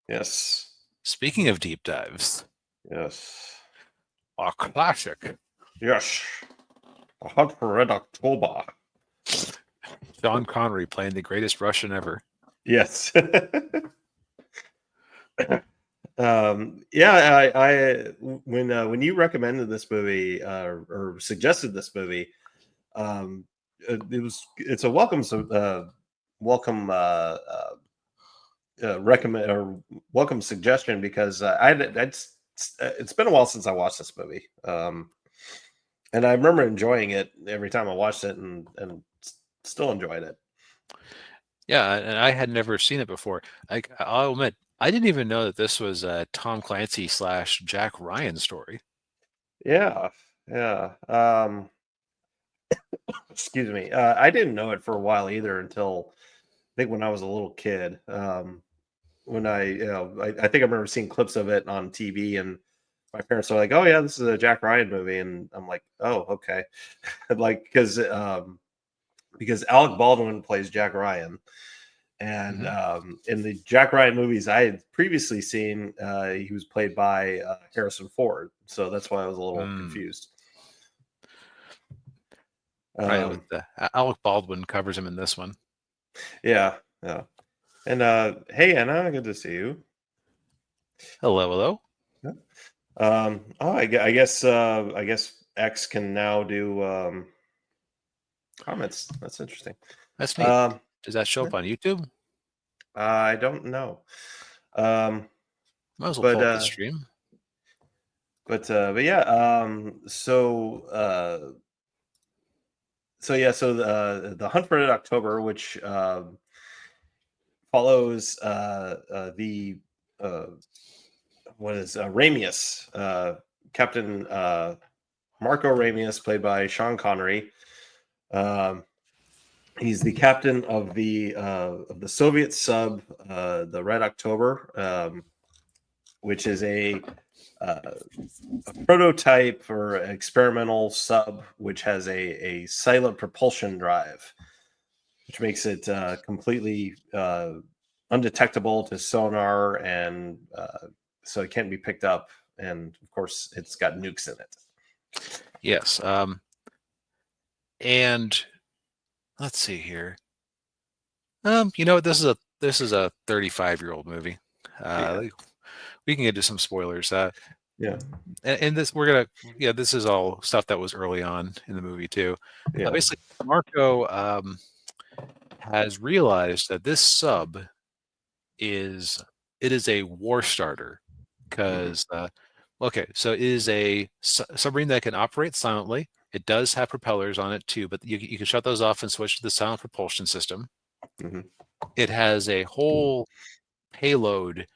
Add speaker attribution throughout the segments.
Speaker 1: Yes.
Speaker 2: Speaking of deep dives,
Speaker 1: Yes.
Speaker 2: a classic.
Speaker 1: Yes. A Hunt for Red October.
Speaker 2: Sean Connery playing the greatest Russian ever.
Speaker 1: Yes. Yeah, when you recommended this movie or suggested this movie, it's a welcome recommend or welcome suggestion because it's been a while since I watched this movie, and I remember enjoying it every time I watched it, and still enjoyed it.
Speaker 2: Yeah, and I had never seen it before. I'll admit, I didn't even know that this was a Tom Clancy / Jack Ryan story.
Speaker 1: Yeah, yeah. Excuse me. I didn't know it for a while either until I think when I was a little kid. When I think I remember seeing clips of it on TV, and my parents are like, "Oh yeah, this is a Jack Ryan movie," and I'm like, "Oh okay," like because Alec Baldwin plays Jack Ryan, and
Speaker 2: Hmm.
Speaker 1: in the Jack Ryan movies I had previously seen, he was played by Harrison Ford, so that's why I was a little
Speaker 2: Mm.
Speaker 1: confused.
Speaker 2: Right, with
Speaker 1: Um,
Speaker 2: Alec Baldwin covers him in this one.
Speaker 1: yeah, yeah. And hey Anna, good to see you.
Speaker 2: Hello, hello.
Speaker 1: Yeah. Oh, I guess X can now do comments. That's interesting.
Speaker 2: That's neat.
Speaker 1: Um,
Speaker 2: Does that show
Speaker 1: yeah,
Speaker 2: up on YouTube?
Speaker 1: I don't know. Um,
Speaker 2: Might as well
Speaker 1: but
Speaker 2: pull up the
Speaker 1: uh,
Speaker 2: stream.
Speaker 1: but yeah. So the Hunt for Red October, which follows the uh, what is Ramius, Captain Marco Ramius, played by Sean Connery. Um, he's the captain of the Soviet sub, the Red October, which is uh, a prototype or experimental sub, which has a silent propulsion drive, which makes it completely undetectable to sonar, and so it can't be picked up. And of course, it's got nukes in it.
Speaker 2: Yes. And let's see here. You know what? This is a 35-year-old movie.
Speaker 1: Yeah,
Speaker 2: We can get to some spoilers.
Speaker 1: yeah,
Speaker 2: And this we're gonna yeah, this is all stuff that was early on in the movie too.
Speaker 1: yeah.
Speaker 2: Basically, Marco has realized that this sub is it is a war starter
Speaker 1: Hmm.
Speaker 2: because okay, so it is a submarine that can operate silently. It does have propellers on it too, but you can shut those off and switch to the silent propulsion system.
Speaker 1: Hmm.
Speaker 2: It has a whole payload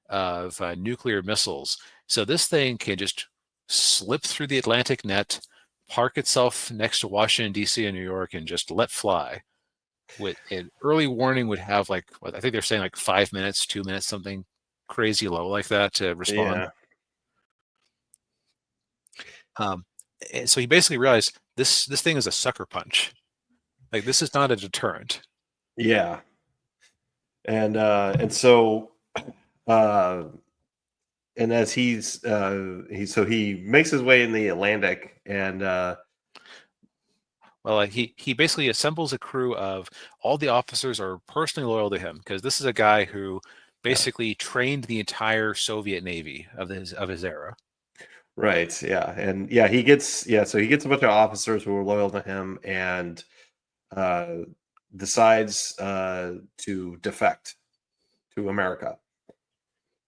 Speaker 2: of nuclear missiles. So this thing can just slip through the Atlantic net, park itself next to Washington, D.C. and New York, and just let fly. With an early warning would have like, what, I think they're saying like 5 minutes, 2 minutes, something crazy low like that to respond.
Speaker 1: Yeah,
Speaker 2: Um, and so he basically realized this thing is a sucker punch. Like this is not a deterrent.
Speaker 1: yeah. And so uh and as he makes his way in the Atlantic, and
Speaker 2: Well, he basically assembles a crew of all the officers are personally loyal to him because this is a guy who
Speaker 1: yeah,
Speaker 2: basically trained the entire Soviet Navy of his era.
Speaker 1: right, yeah, and yeah, he gets a bunch of officers who are loyal to him, and uh decides to defect to America.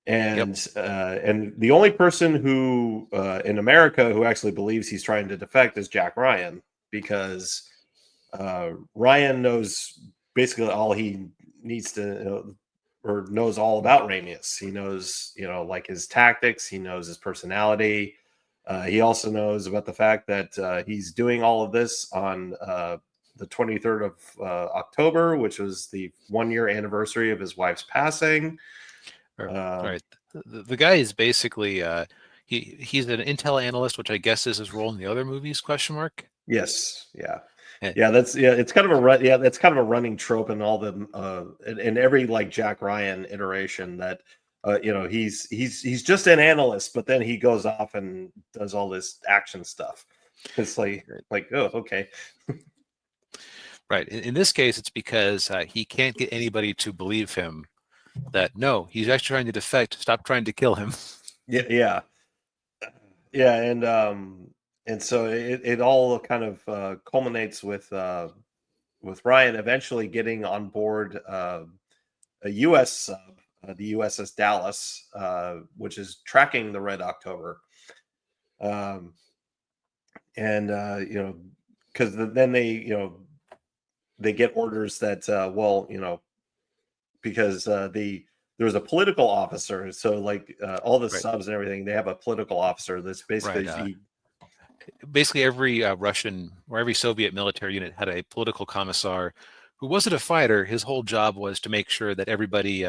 Speaker 2: Yep.
Speaker 1: And the only person who in America who actually believes he's trying to defect is Jack Ryan, because Ryan knows basically all he needs to know, or knows all about Ramius. He knows, like his tactics. He knows his personality. He also knows about the fact that he's doing all of this on the 23rd of October, which was the 1 year anniversary of his wife's passing. Um,
Speaker 2: Right. The guy is basically he's an intel analyst, which I guess is his role in the other movies? Question mark.
Speaker 1: yes, yeah.
Speaker 2: Eh,
Speaker 1: Yeah, it's kind of a yeah, that's kind of a running trope in all the in every like Jack Ryan iteration, that he's just an analyst, but then he goes off and does all this action stuff. It's like oh, okay.
Speaker 2: Right. In this case, it's because he can't get anybody to believe him that no, he's actually trying to defect. Stop trying to kill him.
Speaker 1: Yeah, and so it all kind of culminates with Ryan eventually getting on board a U.S. sub, the USS Dallas, which is tracking the Red October. And because then they get orders that because there was a political officer, so like all the subs and everything, they have a political officer that's basically
Speaker 2: basically every Russian or every Soviet military unit had a political commissar who wasn't a fighter. His whole job was to make sure that everybody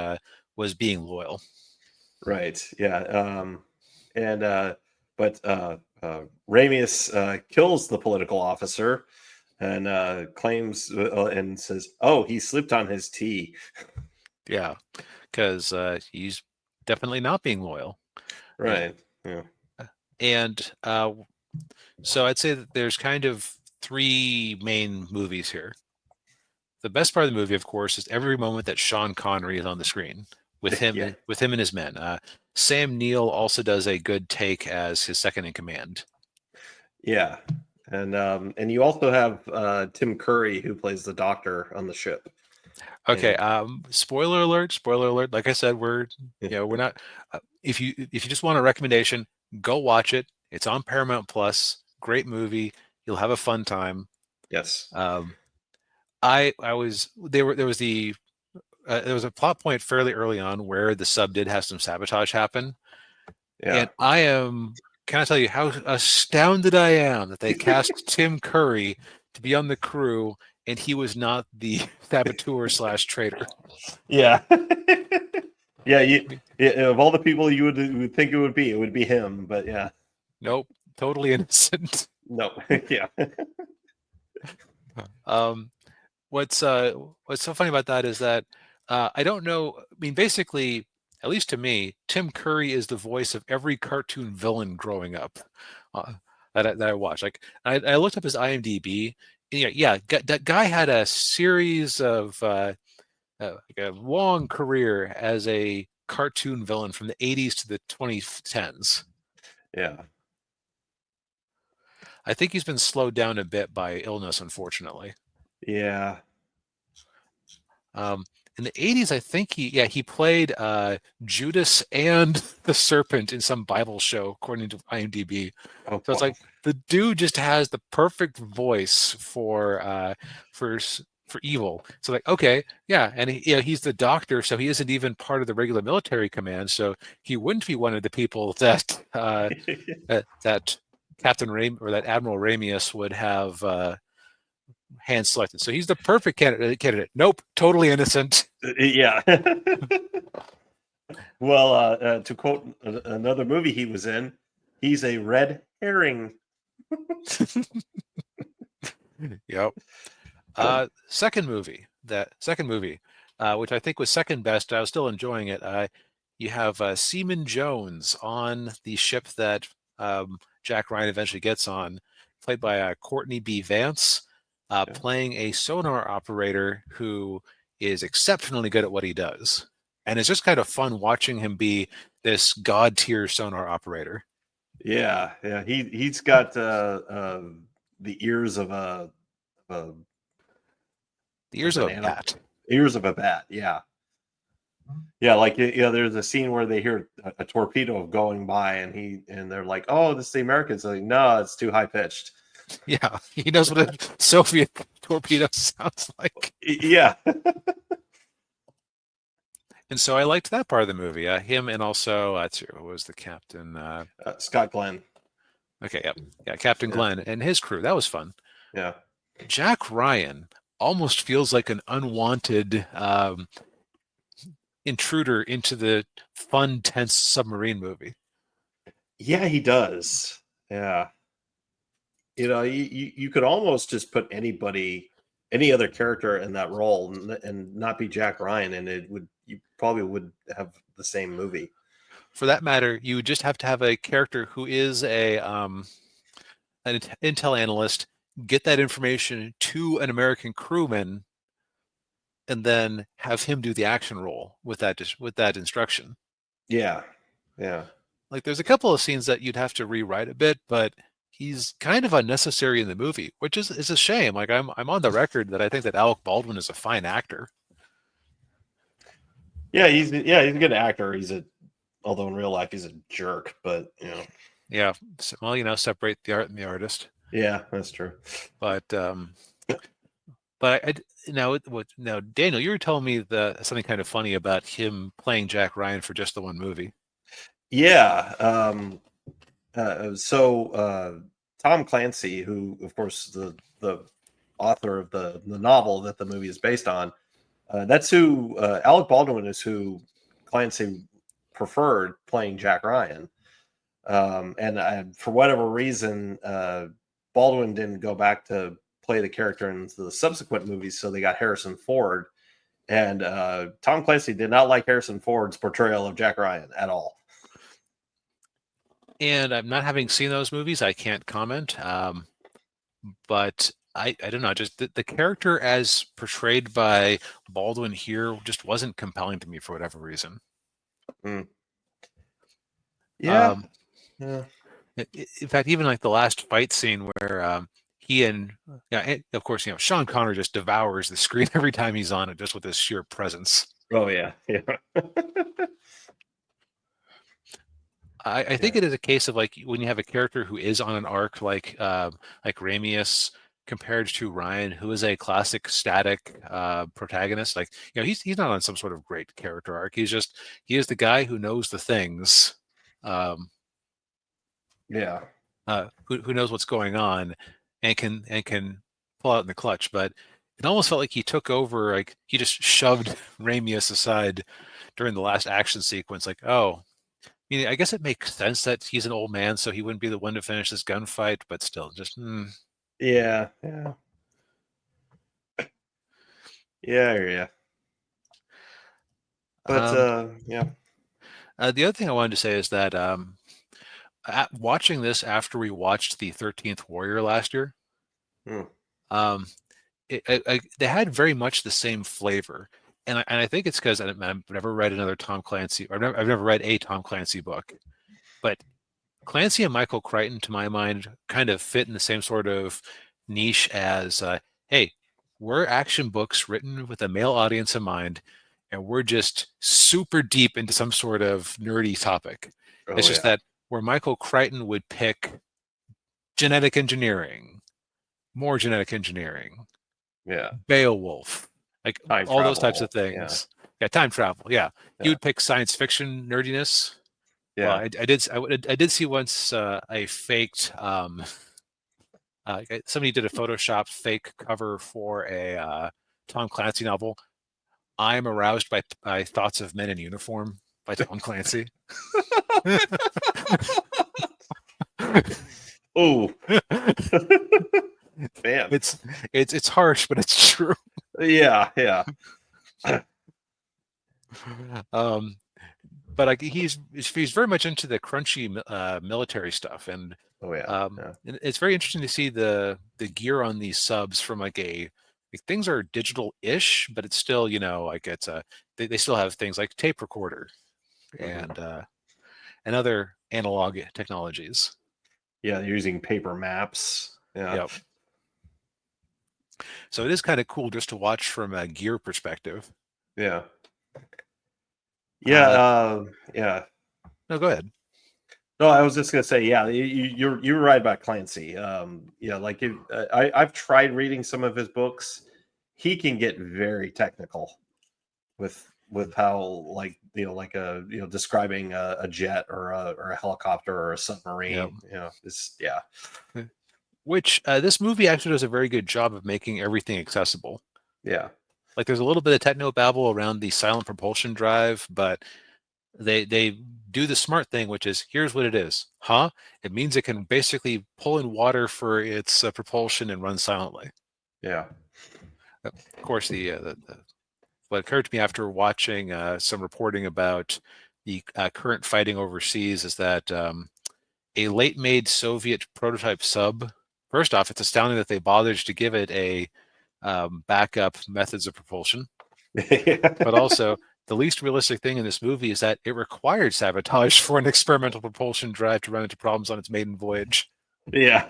Speaker 2: was being loyal.
Speaker 1: Right. Yeah. But Ramius kills the political officer and claims and says, "Oh, he slipped on his tea."
Speaker 2: Yeah, because he's definitely not being loyal.
Speaker 1: Right. Yeah.
Speaker 2: And so I'd say that there's kind of three main movies here. The best part of the movie, of course, is every moment that Sean Connery is on the screen with him, with him and his men. Sam Neill also does a good take as his second in command.
Speaker 1: Yeah, and you also have Tim Curry, who plays the doctor on the ship.
Speaker 2: Okay. Spoiler alert. Spoiler alert. Like I said, we're not. If you just want a recommendation, go watch it. It's on Paramount Plus. Great movie. You'll have a fun time.
Speaker 1: Yes.
Speaker 2: There was a plot point fairly early on where the sub did have some sabotage happen.
Speaker 1: Yeah.
Speaker 2: And can I tell you how astounded I am that they cast Tim Curry to be on the crew and he was not the saboteur / traitor.
Speaker 1: Yeah. Yeah, of all the people you would think it would be him, but yeah.
Speaker 2: Nope, totally innocent.
Speaker 1: No. Yeah.
Speaker 2: What's so funny about that is that I don't know. I mean, basically, at least to me, Tim Curry is the voice of every cartoon villain growing up that I watched. Like I looked up his IMDb. Yeah, that guy had a series of like a long career as a cartoon villain from the 80s to the 2010s.
Speaker 1: Yeah.
Speaker 2: I think he's been slowed down a bit by illness, unfortunately.
Speaker 1: Yeah.
Speaker 2: In the 80s, I think he played Judas and the serpent in some Bible show, according to IMDb.
Speaker 1: Oh,
Speaker 2: so it's like the dude just has the perfect voice for evil. So like, okay, yeah, and he's the doctor, so he isn't even part of the regular military command, so he wouldn't be one of the people that that Captain or that Admiral Ramius would have hand selected. So he's the perfect candidate. Nope, totally innocent.
Speaker 1: Yeah. Well, to quote another movie he was in, he's a red herring.
Speaker 2: Yep. Second movie, which I think was second best. I was still enjoying it. You have Seaman Jones on the ship that Jack Ryan eventually gets on, played by Courtney B. Vance. Playing a sonar operator who is exceptionally good at what he does. And it's just kind of fun watching him be this god tier sonar operator.
Speaker 1: Yeah. He's got the ears of a
Speaker 2: bat.
Speaker 1: Ears of a bat. Yeah. Yeah, like there's a scene where they hear a torpedo going by, and they're like, "Oh, this is the Americans." Like, no, it's too high pitched.
Speaker 2: Yeah, he knows what a Soviet torpedo sounds like.
Speaker 1: Yeah.
Speaker 2: And so I liked that part of the movie. Him and also, what was the captain?
Speaker 1: Scott Glenn.
Speaker 2: Okay, yeah, Captain Glenn and his crew. That was fun.
Speaker 1: Yeah.
Speaker 2: Jack Ryan almost feels like an unwanted intruder into the fun, tense submarine movie.
Speaker 1: Yeah, he does. Yeah. You could almost just put any other character in that role and not be Jack Ryan, and it would you probably would have the same movie.
Speaker 2: For that matter, you would just have to have a character who is an intel analyst, get that information to an American crewman, and then have him do the action role with that instruction.
Speaker 1: Yeah, yeah.
Speaker 2: Like there's a couple of scenes that you'd have to rewrite a bit, but he's kind of unnecessary in the movie, which is a shame. Like I'm on the record that I think that Alec Baldwin is a fine actor.
Speaker 1: Yeah, he's a good actor. Although in real life he's a jerk, but
Speaker 2: Yeah. Well, separate the art and the artist.
Speaker 1: Yeah, that's true.
Speaker 2: But now Daniel, you were telling me something kind of funny about him playing Jack Ryan for just the one movie.
Speaker 1: Yeah. So Tom Clancy, who of course the author of the novel that the movie is based on, that's who Alec Baldwin is, who Clancy preferred playing Jack Ryan. And for whatever reason, Baldwin didn't go back to play the character in the subsequent movies, so they got Harrison Ford. And Tom Clancy did not like Harrison Ford's portrayal of Jack Ryan at all.
Speaker 2: And I'm not having seen those movies, I can't comment. But I don't know, just the character as portrayed by Baldwin here just wasn't compelling to me for whatever reason.
Speaker 1: Yeah.
Speaker 2: Yeah. In fact, even like the last fight scene where he and of course, Sean Connery just devours the screen every time he's on it, just with his sheer presence.
Speaker 1: Oh yeah, yeah.
Speaker 2: I think it is a case of like when you have a character who is on an arc like Ramius compared to Ryan, who is a classic static protagonist. Like he's not on some sort of great character arc. He is the guy who knows the things.
Speaker 1: Yeah.
Speaker 2: Who knows what's going on and can pull out in the clutch. But it almost felt like he took over, like he just shoved Ramius aside during the last action sequence. Like, I guess it makes sense that he's an old man, so he wouldn't be the one to finish this gunfight, but still, just
Speaker 1: Yeah, yeah. Yeah. But yeah.
Speaker 2: The other thing I wanted to say is that watching this after we watched the 13th Warrior last year, they had very much the same flavor, and I think it's because I've never read another Tom Clancy, or I've never read a Tom Clancy book, but Clancy and Michael Crichton, to my mind, kind of fit in the same sort of niche as, hey, we're action books written with a male audience in mind, and we're just super deep into some sort of nerdy topic. It's just that where Michael Crichton would pick genetic engineering, more genetic engineering, Beowulf, like time all travel, those types of things. Yeah, time travel. Yeah. He would pick science fiction nerdiness. Yeah, well, I did see once a faked somebody did a Photoshop fake cover for a Tom Clancy novel. I'm aroused by thoughts of men in uniform by Tom Clancy.
Speaker 1: Oh, man,
Speaker 2: it's harsh, but it's true.
Speaker 1: Yeah.
Speaker 2: But like he's very much into the crunchy military stuff, and it's very interesting to see the gear on these subs from like things are digital-ish, but it's still like it's they still have things like tape recorder and other analog technologies.
Speaker 1: Yeah, they're using paper maps. Yeah.
Speaker 2: Yep. So it is kind of cool just to watch from a gear perspective.
Speaker 1: Yeah. Yeah. Yeah.
Speaker 2: No, go ahead.
Speaker 1: No, I was just gonna say, yeah, you're right about Clancy. Like I've tried reading some of his books. He can get very technical with how describing a jet or a helicopter or a submarine.
Speaker 2: Which this movie actually does a very good job of making everything accessible.
Speaker 1: Yeah.
Speaker 2: Like there's a little bit of techno babble around the silent propulsion drive, but they do the smart thing, which is here's what it is. It means it can basically pull in water for its propulsion and run silently.
Speaker 1: Yeah.
Speaker 2: Of course, what occurred to me after watching some reporting about the current fighting overseas is that a late-made Soviet prototype sub. First off, it's astounding that they bothered to give it a backup methods of propulsion. But also, the least realistic thing in this movie is that it required sabotage for an experimental propulsion drive to run into problems on its maiden voyage.
Speaker 1: Yeah.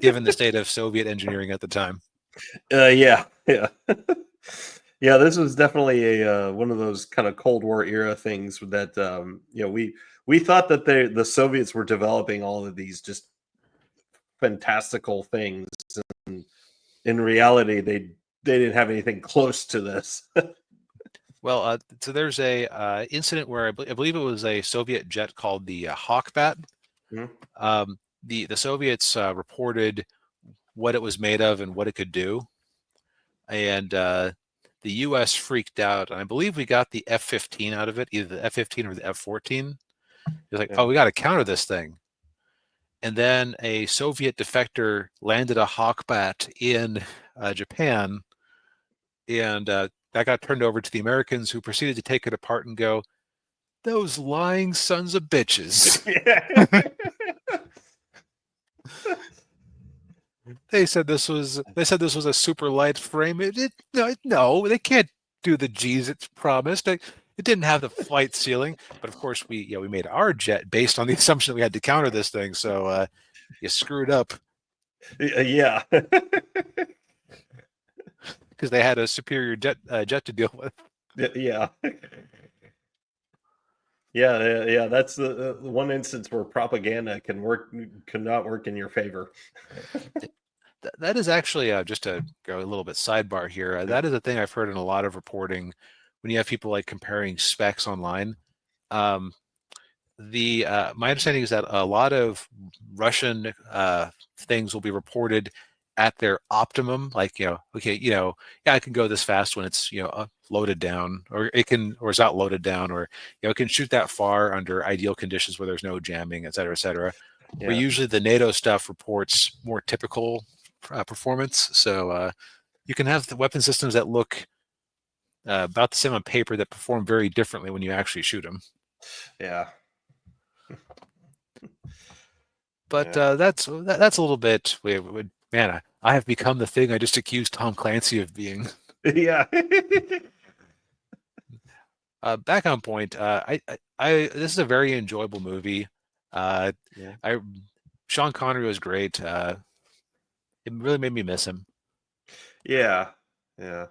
Speaker 2: Given the state of Soviet engineering at the time.
Speaker 1: Yeah. Yeah, this was definitely a one of those kind of Cold War era things that we thought that the Soviets were developing all of these just fantastical things, and in reality, they didn't have anything close to this.
Speaker 2: Well, so there's a incident where I believe it was a Soviet jet called the Hawkbat.
Speaker 1: Mhm.
Speaker 2: The Soviets reported what it was made of and what it could do, and the U.S. freaked out. And I believe we got the F-15 out of it, either the F-15 or the F-14. It's like, oh, we got to counter this thing. And then a Soviet defector landed a Hawkbat in Japan, and that got turned over to the Americans, who proceeded to take it apart and go, "Those lying sons of bitches." They said this was a super light frame. No, they can't do the G's it's promised. It didn't have the flight ceiling, but of course we made our jet based on the assumption that we had to counter this thing. So you screwed up
Speaker 1: Yeah.
Speaker 2: because they had a superior jet to deal with.
Speaker 1: Yeah. Yeah. That's the one instance where propaganda cannot work in your favor.
Speaker 2: That is actually just to go a little bit sidebar here. That is a thing I've heard in a lot of reporting when you have people like comparing specs online. Um, my understanding is that a lot of Russian things will be reported at their optimum, like okay, yeah, I can go this fast when it's loaded down, or it's not loaded down, or it can shoot that far under ideal conditions where there's no jamming, et cetera, et cetera. Where
Speaker 1: Yeah.
Speaker 2: usually the NATO stuff reports more typical performance. So you can have the weapon systems that look about the same on paper that perform very differently when you actually shoot them.
Speaker 1: Yeah.
Speaker 2: But
Speaker 1: Yeah.
Speaker 2: that's a little bit. Man, I have become the thing I just accused Tom Clancy of being.
Speaker 1: Yeah.
Speaker 2: Back on point. This is a very enjoyable movie. Uh,
Speaker 1: Yeah.
Speaker 2: Sean Connery was great. It really made me miss him.
Speaker 1: Yeah. Yeah.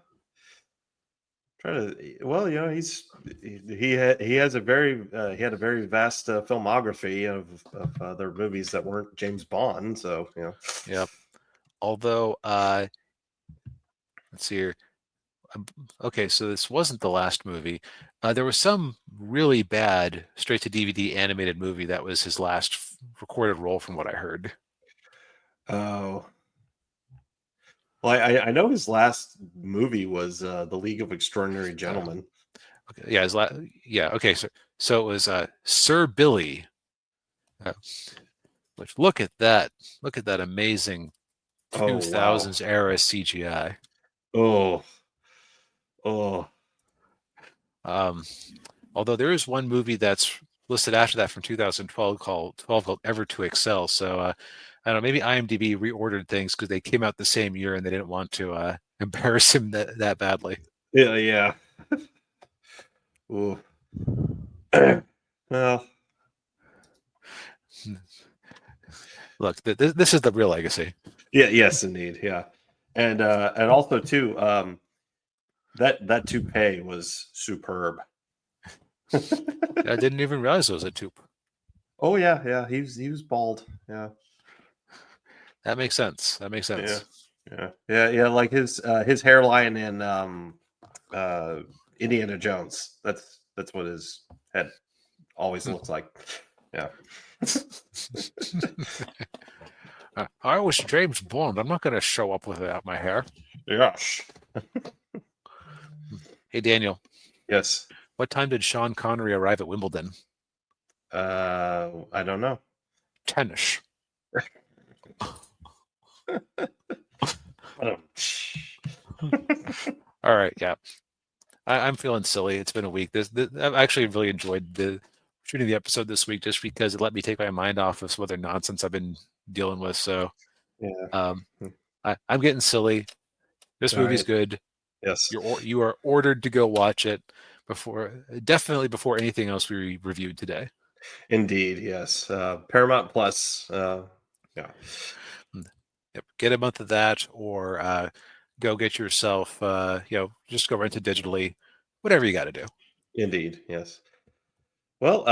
Speaker 1: Trying to well, he has a very he had a very vast filmography of other movies that weren't James Bond. So
Speaker 2: Yep. Although, let's see here. Okay, so this wasn't the last movie. There was some really bad straight to DVD animated movie that was his last recorded role, from what I heard.
Speaker 1: Oh, well, I know his last movie was The League of Extraordinary
Speaker 2: Uh,
Speaker 1: Gentlemen.
Speaker 2: okay, yeah, yeah. Okay, so it was Sir Billy. Uh, which look at that! Look at that amazing
Speaker 1: Oh wow.
Speaker 2: 2000s era CGI.
Speaker 1: Oh oh
Speaker 2: Um, although there is one movie that's listed after that from 2012 called Ever to Excel. So I don't know, maybe IMDb reordered things because they came out the same year and they didn't want to embarrass him that badly.
Speaker 1: yeah yeah. Ooh. Well,
Speaker 2: Look, this is the real legacy.
Speaker 1: yeah, yes, indeed, yeah, and also too, that toupee was superb.
Speaker 2: I didn't even realize it was a tube.
Speaker 1: Oh yeah, he was bald. Yeah,
Speaker 2: That makes sense. That makes
Speaker 1: yeah,
Speaker 2: sense.
Speaker 1: yeah. Like his hairline in uh, Indiana Jones. That's what his head always looks like. Yeah,
Speaker 2: I was James Bond. I'm not going to show up without my hair.
Speaker 1: Gosh.
Speaker 2: Hey, Daniel,
Speaker 1: Yes.
Speaker 2: what time did Sean Connery arrive at Wimbledon?
Speaker 1: I don't know.
Speaker 2: Tennis.
Speaker 1: Um,
Speaker 2: All right, yeah. I'm feeling silly. It's been a week. I've actually really enjoyed shooting the episode this week just because it let me take my mind off of some other nonsense I've been dealing with. So
Speaker 1: Yeah.
Speaker 2: um, I'm getting silly. This
Speaker 1: All
Speaker 2: movie's
Speaker 1: right.
Speaker 2: good.
Speaker 1: Yes.
Speaker 2: You are ordered to go watch it definitely before anything else we reviewed today.
Speaker 1: Indeed. Yes. Paramount Plus. Yeah.
Speaker 2: Yep. Get a month of that, or go get yourself, just go rent it digitally, whatever you got to do.
Speaker 1: Indeed. Yes. Well,